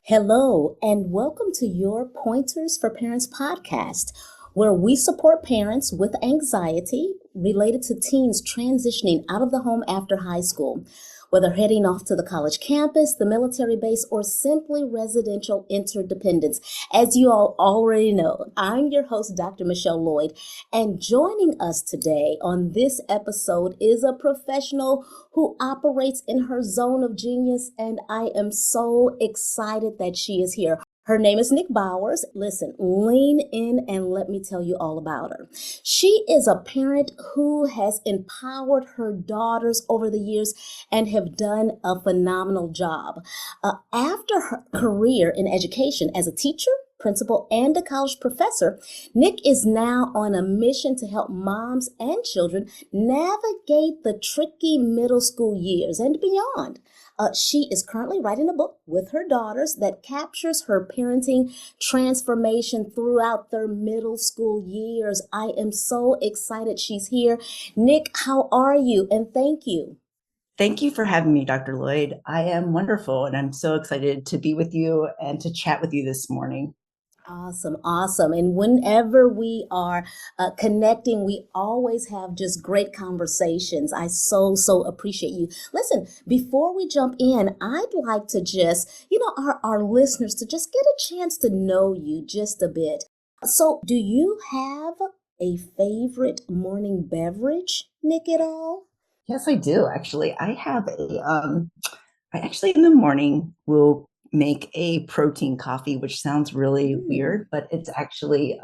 Hello, and welcome to your Pointers for Parents podcast, where we support parents with anxiety related to teens transitioning out of the home after high school, whether heading off to the college campus, the military base, or simply residential interdependence. As you all already know, I'm your host, Dr. Michelle Lloyd, and joining us today on this episode is a professional who operates in her zone of genius, and I am so excited that she is here. Her name is Nik Bowers. Listen, lean in and let me tell you all about her. She is a parent who has empowered her daughters over the years and have done a phenomenal job. After her career in education as a teacher, principal, and a college professor, Nik is now on a mission to help moms and children navigate the tricky middle school years and beyond. She is currently writing a book with her daughters that captures her parenting transformation throughout their middle school years. I am so excited she's here. Nik, how are you? And thank you. Thank you for having me, Dr. Lloyd. I am wonderful, and I'm so excited to be with you and to chat with you this morning. Awesome, awesome. And whenever we are connecting, we always have just great conversations. I so appreciate you. Listen, before we jump in, I'd like to just, our listeners to just get a chance to know you just a bit. So, do you have a favorite morning beverage, Nik, at all? Yes, I do, actually. I actually in the morning will make a protein coffee, which sounds really weird, but it's actually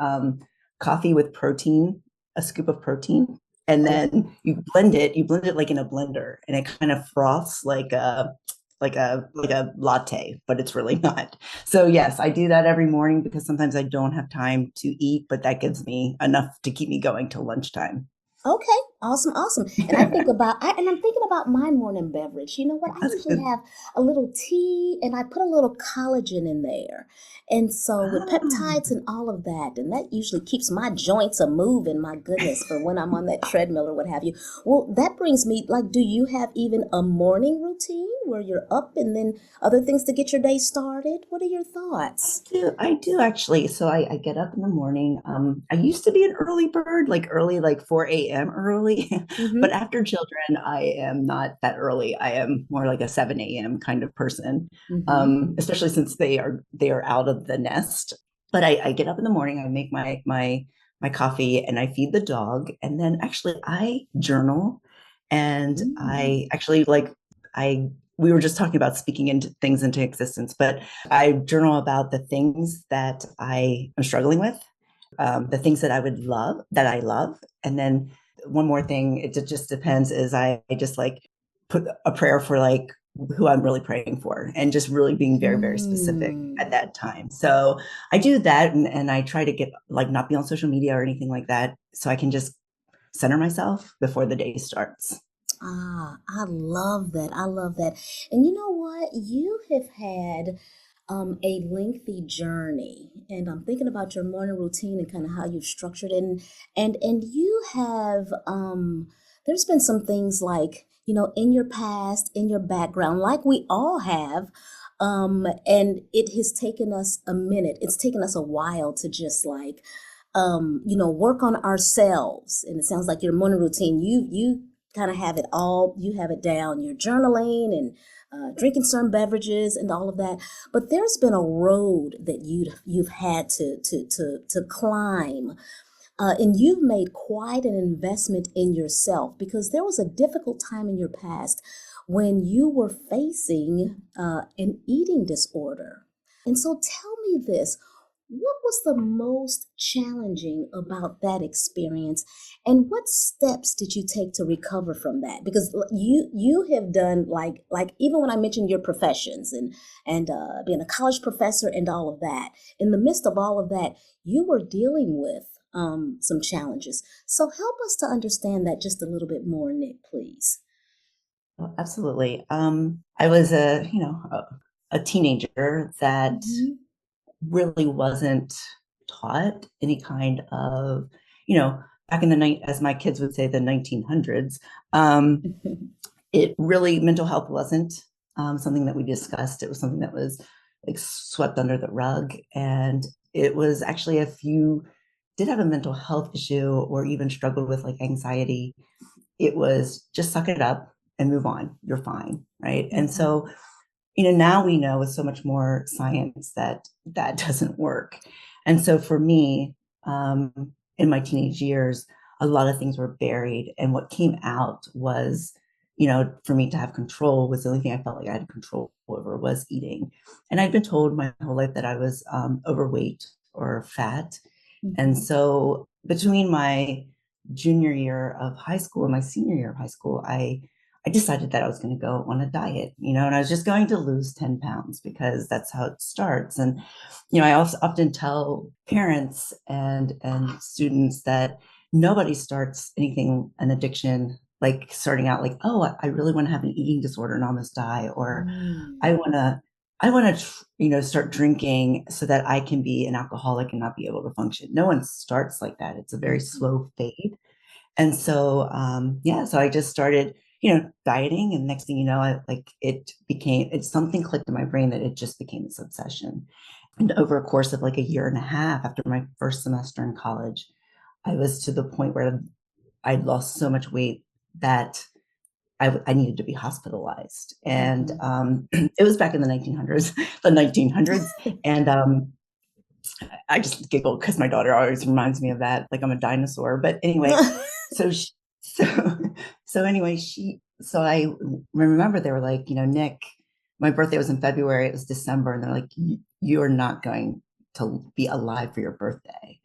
coffee with protein, a scoop of protein, and then you blend it like in a blender, and it kind of froths like a latte, but it's really not. So yes, I do that every morning because sometimes I don't have time to eat, but that gives me enough to keep me going till lunchtime. Okay, awesome. And I'm thinking about my morning beverage. You know what? I That's usually good. have a little tea and I put a little collagen in there. And so with peptides Ah. and all of that, and that usually keeps my joints a moving, my goodness, for when I'm on that treadmill or what have you. Well, that brings me, like, do you have even a morning routine where you're up and then other things to get your day started? What are your thoughts? I do actually. So I get up in the morning. I used to be an early bird, like early, like 4 a.m. early, but Mm-hmm. after children, I am not that early. I am more like a 7 a.m. kind of person, Mm-hmm. especially since they are out of the nest. But I get up in the morning, I make my coffee, and I feed the dog, and then actually I journal, and Mm. I actually like I. We were just talking about speaking into things into existence, but I journal about the things that I am struggling with, the things that I love. And then one more thing, it just depends, is I just like put a prayer for like who I'm really praying for and just really being very, very specific at Mm. that time. So I do that, and I try to get like not be on social media or anything like that so I can just center myself before the day starts. I love that. I love that. And you know what? You have had a lengthy journey, and I'm thinking about your morning routine and kind of how you've structured it. And you have there's been some things like in your past, in your background, like we all have. And it has taken us a minute. It's taken us a while to just like work on ourselves. And it sounds like your morning routine, you kind of have it all, you have it down. You're journaling and drinking certain beverages and all of that. But there's been a road that you've had to climb. And you've made quite an investment in yourself because there was a difficult time in your past when you were facing an eating disorder. And so tell me this, what was the most challenging about that experience, and what steps did you take to recover from that? Because you have done like even when I mentioned your professions and being a college professor and all of that, in the midst of all of that, you were dealing with some challenges. So help us to understand that just a little bit more, Nik, please. Oh, absolutely. I was a teenager that Hmm. really wasn't taught any kind of, you know, back in the night, as my kids would say, the 1900s. It really, mental health wasn't something that we discussed. It was something that was like swept under the rug. And it was actually if you did have a mental health issue or even struggled with like anxiety, it was just suck it up and move on. You're fine. Right. And Mm-hmm. so, now we know with so much more science that that doesn't work. And so for me, in my teenage years, a lot of things were buried. And what came out was, for me to have control was the only thing I felt like I had control over was eating. And I'd been told my whole life that I was overweight or fat. And Mm-hmm. so between my junior year of high school and my senior year of high school, I decided that I was going to go on a diet, and I was just going to lose 10 pounds because that's how it starts. And, I also often tell parents and students that nobody starts anything, an addiction, like starting out like, oh, I really want to have an eating disorder and almost die, or I Mm. want to, start drinking so that I can be an alcoholic and not be able to function. No one starts like that. It's a very Mm-hmm. slow fade. And so, yeah, so I just started, dieting. And next thing you know, it's something clicked in my brain that it just became this obsession. And over a course of like a year and a half after my first semester in college, I was to the point where I'd lost so much weight that I needed to be hospitalized. And Mm-hmm. it was back in the 1900s, the 1900s. And I just giggle because my daughter always reminds me of that, like I'm a dinosaur. But anyway, so she, so so anyway, so I remember they were like, Nik, my birthday was in February, it was December, and they're like, you are not going to be alive for your birthday.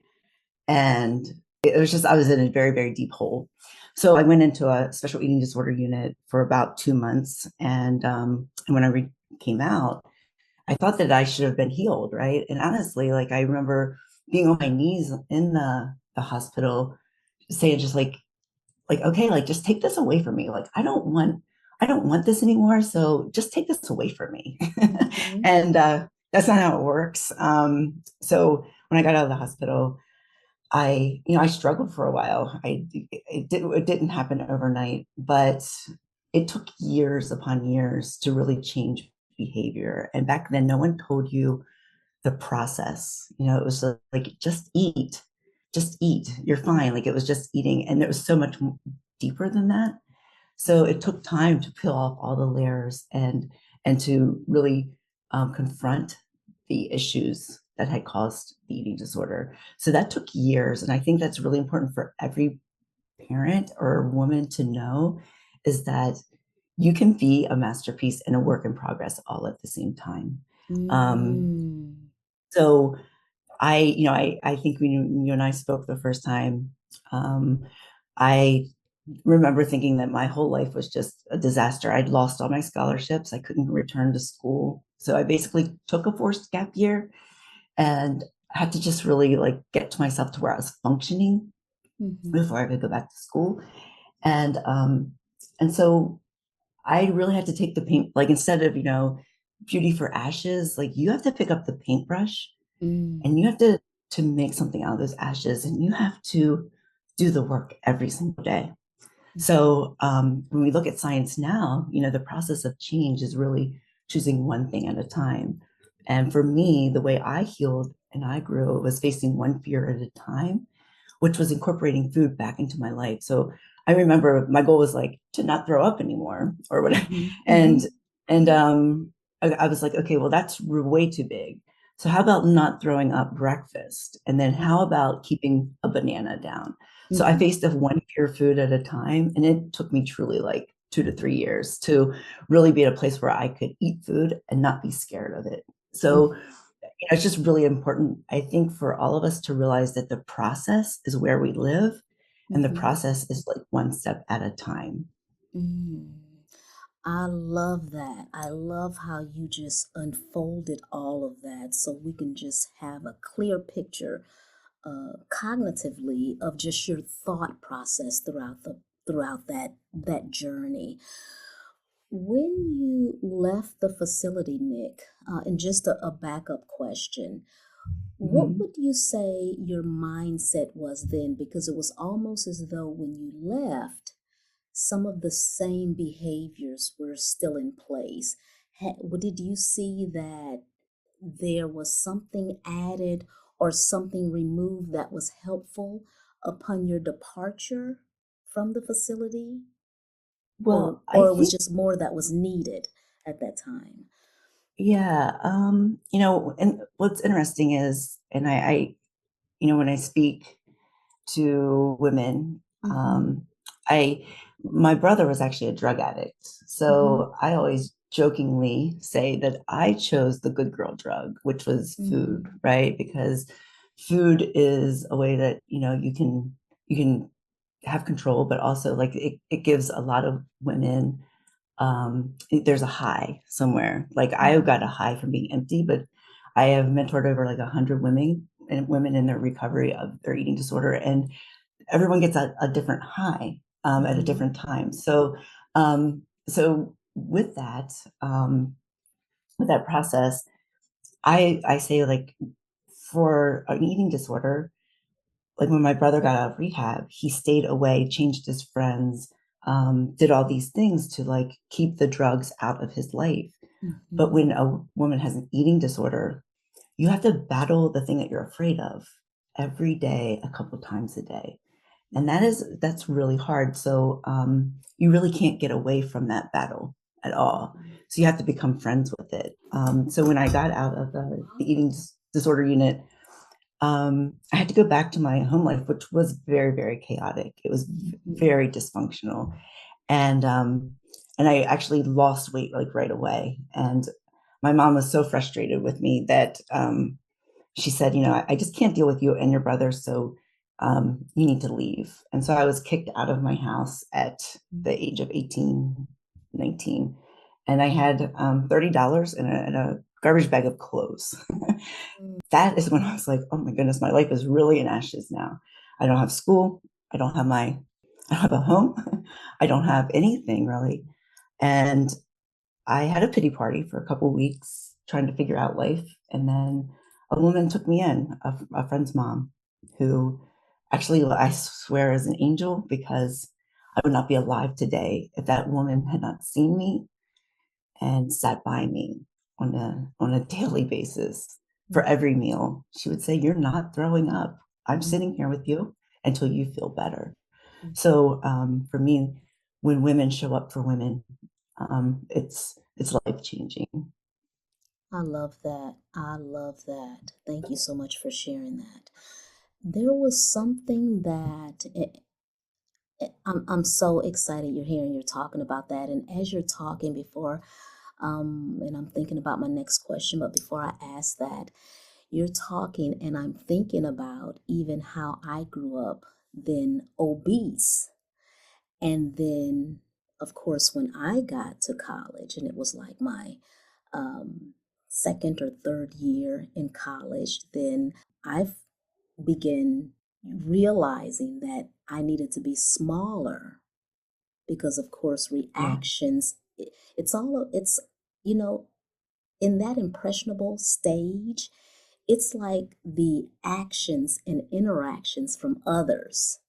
And it was just I was in a very, very deep hole. So I went into a special eating disorder unit for about 2 months, and when I came out, I thought that I should have been healed, right? And honestly, like I remember being on my knees in the hospital, saying just like okay, like just take this away from me. Like I don't want this anymore. So just take this away from me. Mm-hmm. And that's not how it works. So when I got out of the hospital, I struggled for a while. It didn't happen overnight, but it took years upon years to really change behavior. And back then, no one told you the process. It was like just eat. You're fine. Like it was just eating, and it was so much deeper than that. So it took time to peel off all the layers and to really confront the issues that had caused the eating disorder. So that took years, and I think that's really important for every parent or woman to know is that you can be a masterpiece and a work in progress all at the same time. Um, Mm-hmm. so I think when you and I spoke the first time, um, I remember thinking that my whole life was just a disaster. I'd lost all my scholarships. I couldn't return to school. So I basically took a forced gap year and had to just really like get to myself to where I was functioning Mm-hmm. before I could go back to school. And so I really had to take the paint, like instead of, beauty for ashes, like you have to pick up the paintbrush and you have to make something out of those ashes, and you have to do the work every single day. Mm-hmm. So when we look at science now, the process of change is really choosing one thing at a time. And for me, the way I healed and I grew was facing one fear at a time, which was incorporating food back into my life. So I remember my goal was like to not throw up anymore or whatever. Mm-hmm. And Mm-hmm. and I was like, okay, well, that's way too big. So how about not throwing up breakfast? And then how about keeping a banana down? So I Mm-hmm. faced of one pure food at a time. And it took me truly like 2 to 3 years to really be at a place where I could eat food and not be scared of it. So it's just really important, I think, for all of us to realize that the process is where we live and the Mm-hmm. process is like one step at a time. Mm. I love that. I love how you just unfolded all of that so we can just have a clear picture cognitively of just your thought process throughout that journey. When you left the facility, Nik, and just a backup question, what Mhm. would you say your mindset was then? Because it was almost as though when you left, some of the same behaviors were still in place. Did you see that there was something added or something removed that was helpful upon your departure from the facility? Well, I Or it was think, just more that was needed at that time? yeah, and what's interesting is, and when I speak to women, Mhm. I, my brother was actually a drug addict. Mhm. So I always jokingly say that I chose the good girl drug, which was food, Mm. right? Because food is a way that, you can have control, but also like it gives a lot of women, there's a high somewhere. Like I got a Mhm. high from being empty, but I have mentored over like 100 women in their recovery of their eating disorder, and everyone gets a different high at a Mhm. different time. So with that process, I say, like, for an eating disorder, like when my brother got out of rehab, he stayed away, changed his friends, did all these things to like keep the drugs out of his life. But Mhm. when a woman has an eating disorder, you have to battle the thing that you're afraid of every day, a couple times a day. And Mhm. that's really hard. So you really can't get away from that battle at all. Mhm. So you have to become friends with it. So when I got out of the eating disorder unit, I had to go back to my home life, which was very, very chaotic. It was Mhm. very dysfunctional, and and I actually lost weight like right away. And my mom was so frustrated with me that she said, I just can't deal with you and your brother, so you need to leave. And so I was kicked out of my house at the Mhm. age of 18, 19. And I had $30 in a garbage bag of clothes. That is when I was like, oh my goodness, my life is really in ashes now. I don't have school. I don't have I don't have a home. I don't have anything really. And I had a pity party for a couple weeks trying to figure out life. And then a woman took me in, a friend's mom, who actually, I swear, is an angel, because I would not be alive today if that woman had not seen me and sat by me on a daily basis for every meal. She would say, "You're not throwing up. I'm sitting Mhm. here with you until you feel better." Mhm. So for me, when women show up for women, it's life changing. I love that. I love that. Thank you so much for sharing that. There was something that I'm so excited you're here and you're talking about that. And as you're talking before, and I'm thinking about my next question, but before I ask that, you're talking and I'm thinking about even how I grew up then obese. And then, of course, when I got to college, and it was like my um, second or third year in college, then I began realizing that I needed to be smaller because, of course, Yeah. reactions, it's, you know, in that impressionable stage, it's like the actions and interactions from others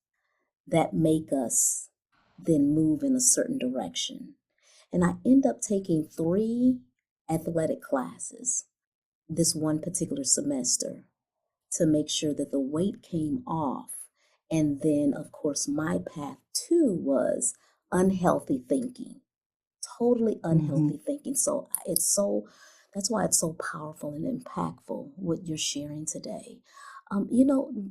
that make us then move in a certain direction. And I end up taking 3 athletic classes this one particular semester to make sure that the weight came off. And then, of course, my path too was unhealthy thinking, totally Hmm. unhealthy thinking. So that's why it's so powerful and impactful what you're sharing today.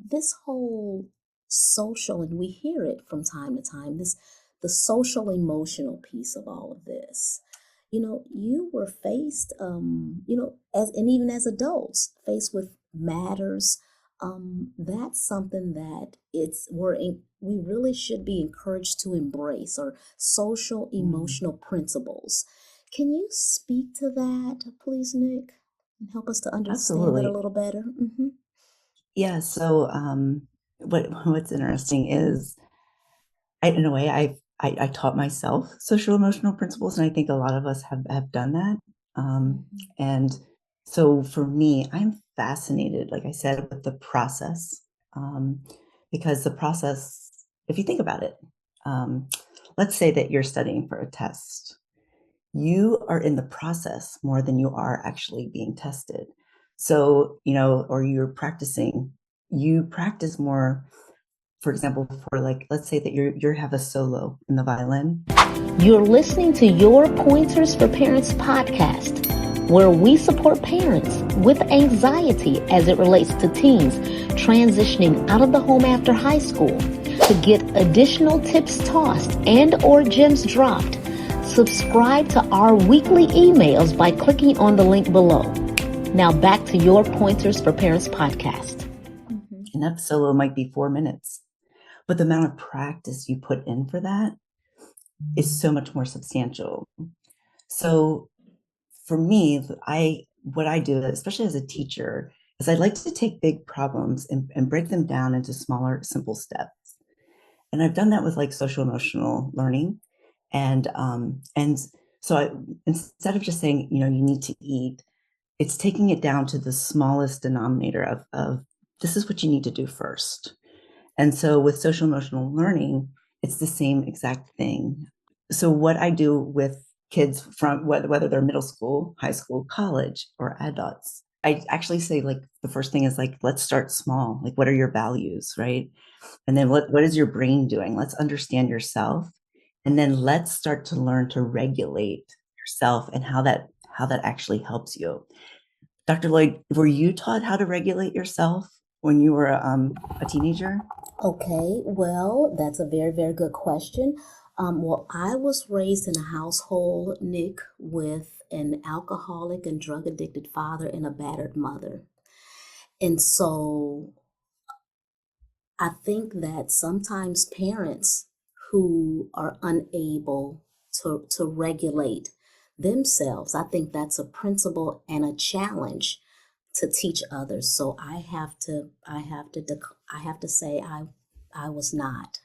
This whole social, and we hear it from time to time, the social emotional piece of all of this. You were faced, as and even as adults, faced with matters. That's something that we really should be encouraged to embrace, or social Mm. emotional principles. Can you speak to that, please, Nick, and help us to understand that a Absolutely. little better? Mm-hmm. Yeah. So what's interesting is, in a way, I taught myself social emotional principles, and I think a lot of us have done that. Mm-hmm. And so for me, I'm fascinated, like I said, with the process, um, because the process, if you think about it, um, let's say that you're studying for a test. You are in the process more than you are actually being tested. So, or you practice more, for example, for like, let's say that you have a solo in the violin. You're listening to Your Pointers for Parents podcast, where we support parents with anxiety as it relates to teens transitioning out of the home after high school. To get additional tips tossed and or gems dropped, subscribe to our weekly emails by clicking on the link below. Now back to Your Pointers for Parents podcast. And that solo might be 4 minutes, but the amount of practice you put in for that is so much more substantial. So for me, what I do, especially as a teacher, is I like to take big problems and break them down into smaller, simple steps. And I've done that with like social emotional learning. And instead of just saying, you need to eat, it's taking it down to the smallest denominator of this is what you need to do first. And so with social emotional learning, it's the same exact thing. So what I do with kids from whether they're middle school, high school, college, or adults, I actually say, like, the first thing is like, let's start small. Like, what are your values, right? And then what is your brain doing? Let's understand yourself. And then let's start to learn to regulate yourself and how that actually helps you. Dr. Lloyd, were you taught how to regulate yourself when you were a teenager? Okay, well, that's a very, very good question. Well, I was raised in a household, Nik, with an alcoholic and drug addicted father and a battered mother. And so I think that sometimes parents who are unable to regulate themselves, I think that's a principle and a challenge to teach others. So I have to say I was not.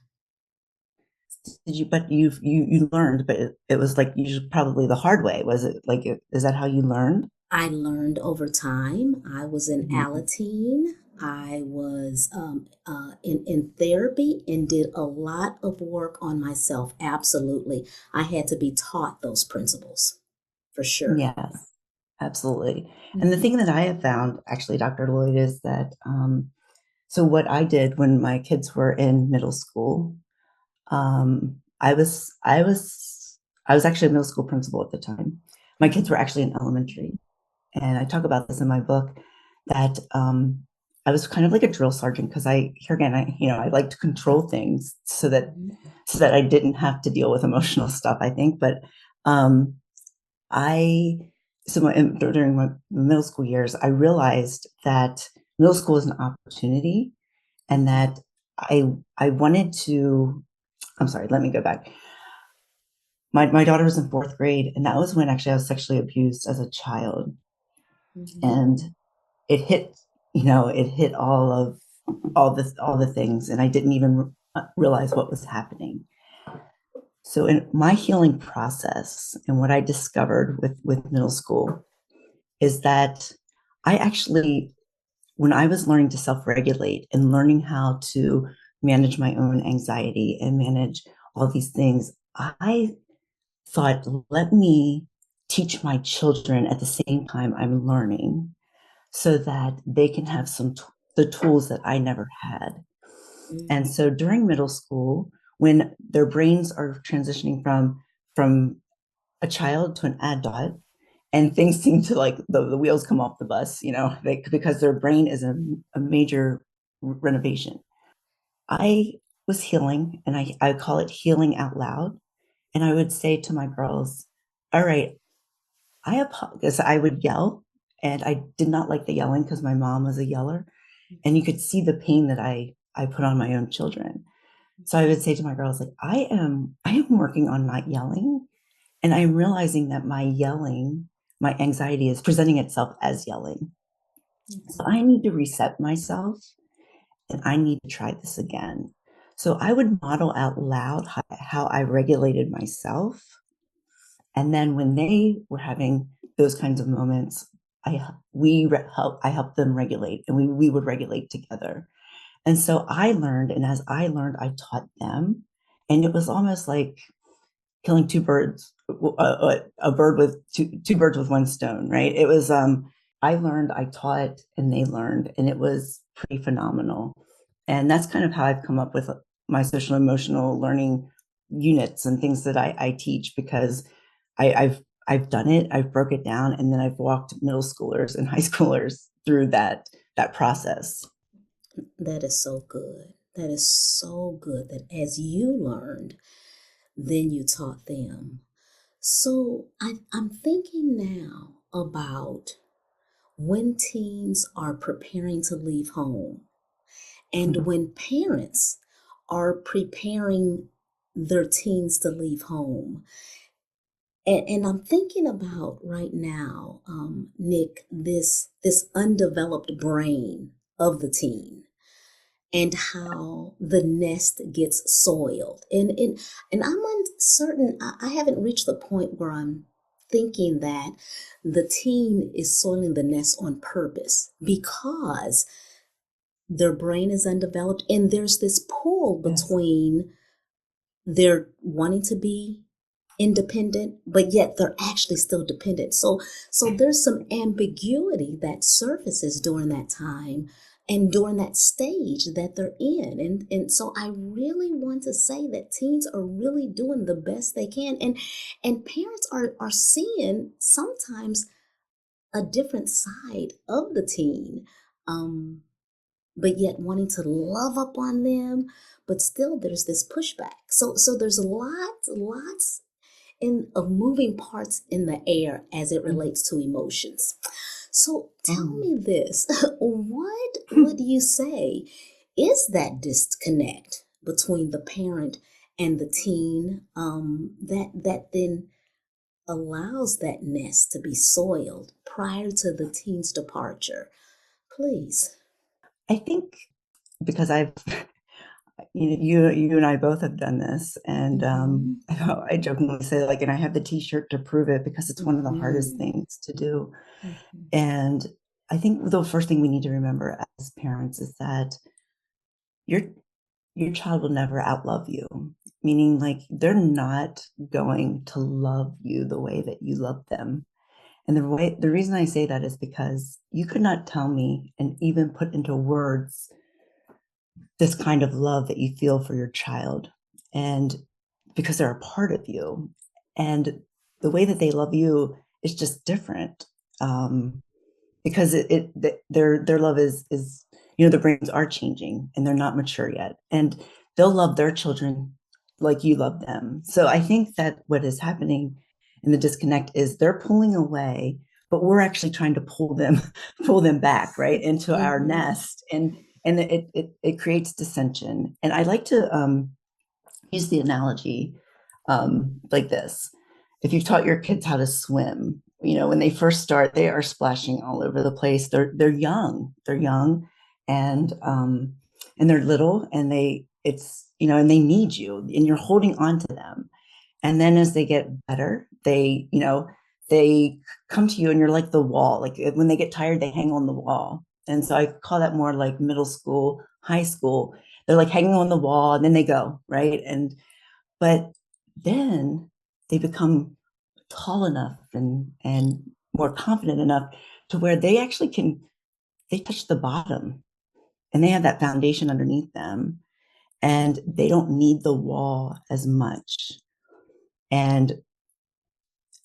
Did you? But you learned, but it was like probably the hard way. Was it like? Is that how you learned? I learned over time. I was in Mhm. Alateen. I was in therapy and did a lot of work on myself. Absolutely. I had to be taught those principles for sure. Yes, absolutely. And the Mhm. thing that I have found, actually, Dr. Lloyd, is that so what I did when my kids were in middle school, I was actually a middle school principal at the time. My kids were actually in elementary, and I talk about this in my book, that I was kind of like a drill sergeant, because here again, I like to control things Mhm. so that I didn't have to deal with emotional stuff, I think. But um, I so during my middle school years, I realized that middle school is an opportunity, and that I wanted to. I'm sorry. Let me go back. My daughter was in fourth grade, and that was when actually I was sexually abused as a child, Mhm. and it hit. It hit all the things, and I didn't even realize what was happening. So in my healing process, and what I discovered with middle school, is that I actually, when I was learning to self-regulate and learning how to manage my own anxiety and manage all these things, I thought, let me teach my children at the same time I'm learning, so that they can have the tools that I never had. And Mhm. so during middle school, when their brains are transitioning from a child to an adult, and things seem to, like, the wheels come off the bus, because their brain is a major renovation. I was healing, and I call it healing out loud. And I would say to my girls, all right, because I would yell, and I did not like the yelling because my mom was a yeller, and you could see the pain that I put on my own children. So I would say to my girls, like, I am working on not yelling, and I'm realizing that my anxiety is presenting itself as yelling. So Mhm. I need to reset myself, and I need to try this again. So I would model out loud how I regulated myself. And then when they were having those kinds of moments, I helped them regulate, and we would regulate together. And so I learned, and as I learned, I taught them, and it was almost like killing two birds, a bird with two birds with one stone, right? It was I learned, I taught, and they learned, and it was pretty phenomenal. And that's kind of how I've come up with my social emotional learning units and things that I teach, because I've done it, I've broke it down, and then I've walked middle schoolers and high schoolers through that process. That is so good. That is so good that as you learned, then you taught them. So I'm thinking now about when teens are preparing to leave home and when parents are preparing their teens to leave home. And I'm thinking about right now, Nik, this undeveloped brain of the teen and how the nest gets soiled. And I'm uncertain, I haven't reached the point where I'm thinking that the teen is soiling the nest on purpose because their brain is undeveloped and there's this pull Yes. between their wanting to be independent, but yet they're actually still dependent. So there's some ambiguity that surfaces during that time and during that stage that they're in. And so I really want to say that teens are really doing the best they can. And parents are seeing sometimes a different side of the teen. But yet wanting to love up on them, but still there's this pushback. So there's lots in of moving parts in the air as it relates to emotions. So tell me this, what would you say is that disconnect between the parent and the teen, that then allows that nest to be soiled prior to the teen's departure? Please. I think because I've you and I both have done this, and Mm-hmm. I jokingly say, like, and I have the T-shirt to prove it, because it's one of the hardest Mm-hmm. things to do. Mm-hmm. And I think the first thing we need to remember as parents is that your your child will never outlove you, meaning, like, they're not going to love you the way that you love them. And the reason I say that is because you could not tell me and even put into words this kind of love that you feel for your child, and because they're a part of you, and the way that they love you is just different. Because their love is, their brains are changing and they're not mature yet, and they'll love their children like you love them. So I think that what is happening in the disconnect is they're pulling away, but we're actually trying to pull them back, right, into our Mm-hmm. nest, and it creates dissension. And I like to use the analogy like this: if you've taught your kids how to swim, when they first start, they are splashing all over the place. They're young, and they're little, and they need you, and you're holding on to them. And then as they get better, they come to you, and you're like the wall. Like, when they get tired, they hang on the wall. And so I call that more like middle school, high school. They're like hanging on the wall, and then they go, right? But then they become tall enough and more confident enough to where they touch the bottom, and they have that foundation underneath them, and they don't need the wall as much. And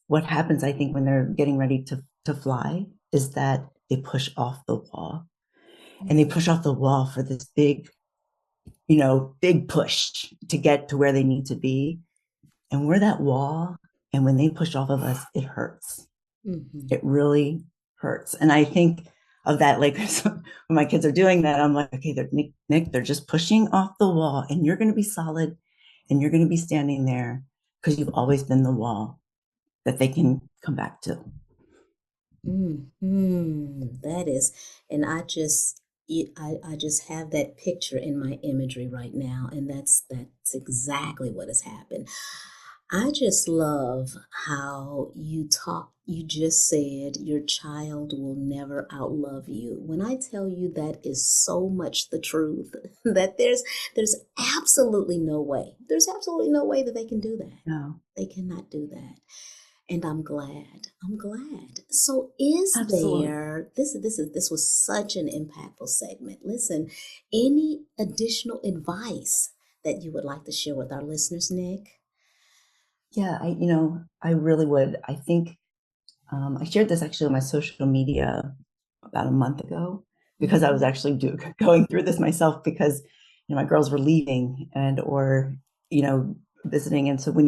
what happens, I think, when they're getting ready to fly, is that they push off the wall, and they push off the wall for this big push to get to where they need to be. And we're that wall. And when they push off of us, it hurts. Mm-hmm. It really hurts. And I think of that, like, when my kids are doing that, I'm like, okay, Nik, they're just pushing off the wall, and you're going to be solid, and you're going to be standing there because you've always been the wall that they can come back to. That is, and I just have that picture in my imagery right now, and that's exactly what has happened. I just love how you just said your child will never outlove you. When I tell you that is so much the truth, that there's absolutely no way. There's absolutely no way that they can do that. No. They cannot do that. And I'm glad. I'm glad. So is Absolutely. there this was such an impactful segment. Listen, any additional advice that you would like to share with our listeners, Nik? Yeah, I really would. I think I shared this actually on my social media about a month ago because I was Mhm. actually going through this myself because my girls were leaving and or you know visiting, and so when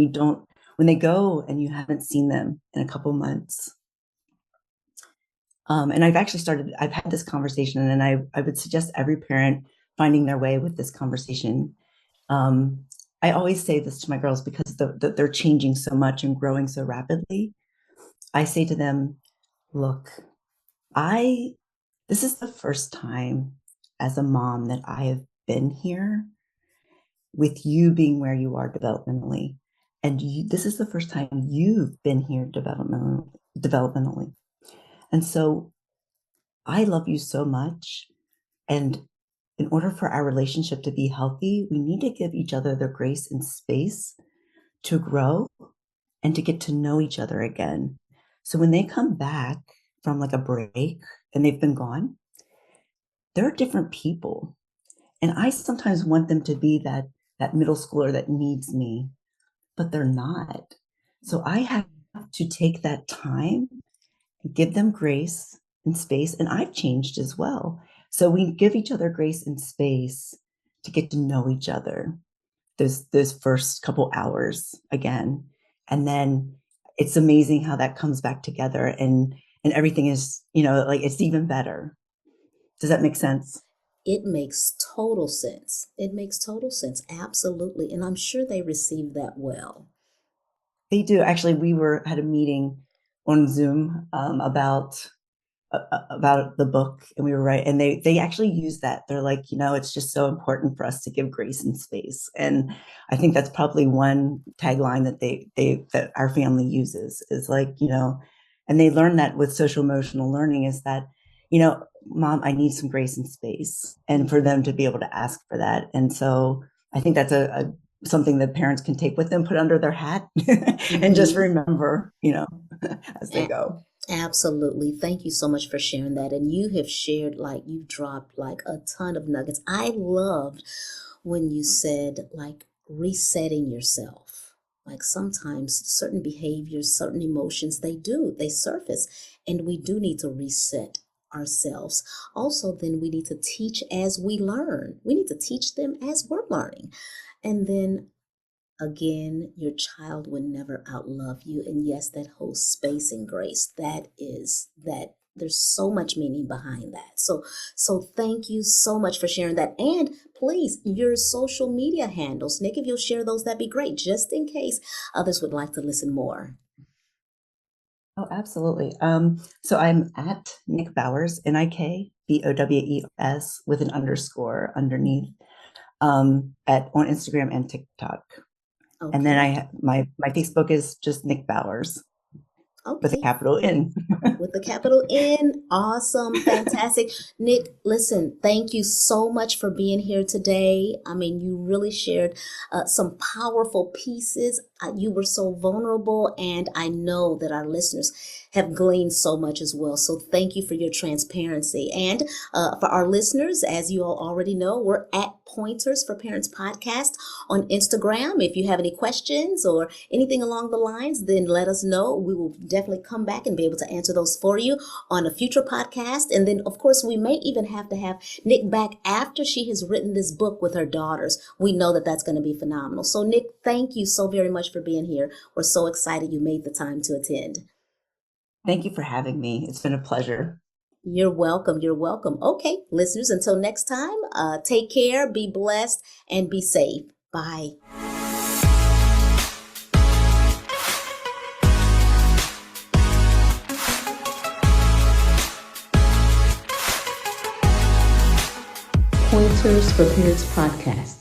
they go and you haven't seen them in a couple months, and I've had this conversation, and I would suggest every parent finding their way with this conversation. Um, I always say this to my girls because they're changing so much and growing so rapidly. I say to them, look, I this is the first time as a mom that I have been here with you being where you are developmentally. And this is the first time you've been here developmentally. And so I love you so much. And in order for our relationship to be healthy, we need to give each other the grace and space to grow and to get to know each other again. So when they come back from like a break and they've been gone, they're different people. And I sometimes want them to be that middle schooler that needs me, but they're not. So I have to take that time, give them grace and space, and I've changed as well. So we give each other grace and space to get to know each other those first couple hours again. And then it's amazing how that comes back together and everything is, like it's even better. Does that make sense? It makes total sense. It makes total sense. Absolutely. And I'm sure they received that well. They do. Actually, we had a meeting on Zoom about the book, and we were right, and they actually use that. They're like, it's just so important for us to give grace and space, and I think that's probably one tagline that that our family uses is like, and they learn that with social emotional learning is that, mom, I need some grace and space, and for them to be able to ask for that. And so I think that's a something that parents can take with them, put under their hat, and just Mm-hmm. remember, as they go. Absolutely. Thank you so much for sharing that. And you have shared, like, you dropped like a ton of nuggets. I loved when you said, like, resetting yourself. Like, sometimes certain behaviors, certain emotions, they surface, and we do need to reset ourselves. Also, then we need to teach as we learn. We need to teach them as we're learning. And then again, your child would never outlove you. And yes, that whole space and grace, that there's so much meaning behind that. So thank you so much for sharing that. And please, your social media handles, Nik, if you'll share those, that'd be great, just in case others would like to listen more. Oh, absolutely. So I'm at Nik Bowers, NikBowers with an underscore underneath, at on Instagram and TikTok. And then Okay. my Facebook is just Nik Bowers with a Okay. capital N. With the capital N. Awesome. Fantastic. Nik, listen, thank you so much for being here today. I mean, you really shared some powerful pieces. You were so vulnerable, and I know that our listeners have gleaned so much as well. So thank you for your transparency. And for our listeners, as you all already know, we're at Pointers for Parents podcast on Instagram. If you have any questions or anything along the lines, then let us know. We will definitely come back and be able to answer those for you on a future podcast. And then, of course, we may even have to have Nik back after she has written this book with her daughters. We know that that's going to be phenomenal. So, Nik, thank you so very much for being here. We're so excited you made the time to attend. Thank you for having me. It's been a pleasure. You're welcome. You're welcome. Okay, listeners, until next time, take care, be blessed, and be safe. Bye. Pointers for Parents podcast.